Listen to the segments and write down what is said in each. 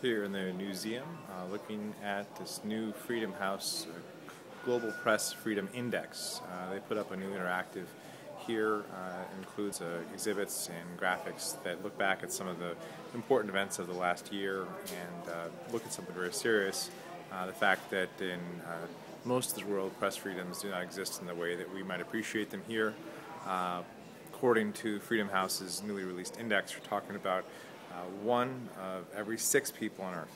Here in the Newseum, looking at this new Freedom House Global Press Freedom Index. They put up a new interactive here. Includes exhibits and graphics that look back at some of the important events of the last year and look at something very serious. The fact that in most of the world, press freedoms do not exist in the way that we might appreciate them here. According to Freedom House's newly released index, we're talking about one of every 6 people on Earth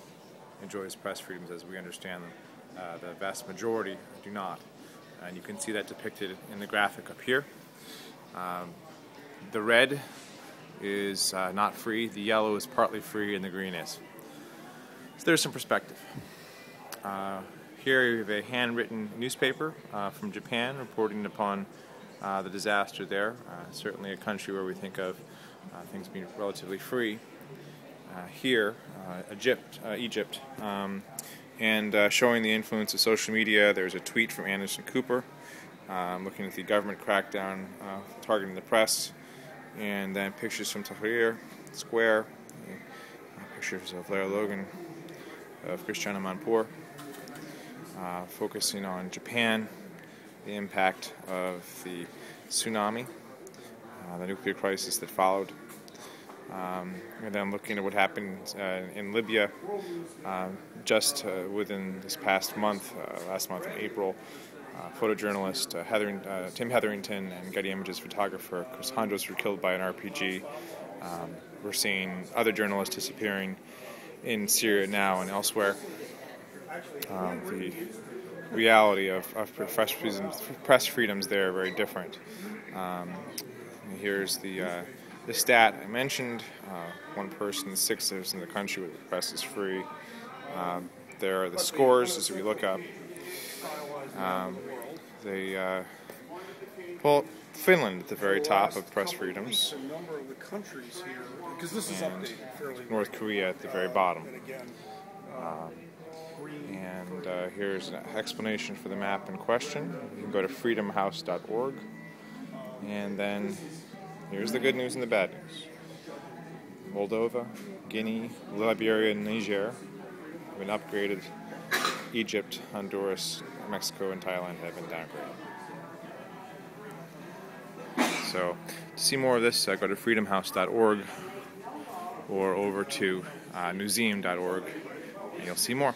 enjoys press freedoms as we understand them. The vast majority do not. And you can see that depicted in the graphic up here. The red is not free, the yellow is partly free, and the green is. So there's some perspective. Here you have a handwritten newspaper from Japan reporting upon the disaster there. Certainly a country where we think of things being relatively free. Here, Egypt, and showing the influence of social media. There's a tweet from Anderson Cooper looking at the government crackdown targeting the press, and then pictures from Tahrir Square, pictures of Lara Logan, of Christiana Manpour, focusing on Japan, the impact of the tsunami, the nuclear crisis that followed. And then looking at what happened in Libya just within this past month, last month in April. Photojournalist Tim Hetherington and Getty Images photographer Chris Hondros were killed by an RPG. We're seeing other journalists disappearing in Syria now and elsewhere. The reality of press freedoms there are very different. Here's the stat I mentioned: 1 person in 6 lives in the country where the press is free. There are the scores as we look up. Finland at the very top of press freedoms, and North Korea at the very bottom. Here's an explanation for the map in question. You can go to freedomhouse.org, and then here's the good news and the bad news. Moldova, Guinea, Liberia, and Niger have been upgraded. Egypt, Honduras, Mexico, and Thailand have been downgraded. So, to see more of this, go to freedomhouse.org or over to newseum.org, and you'll see more.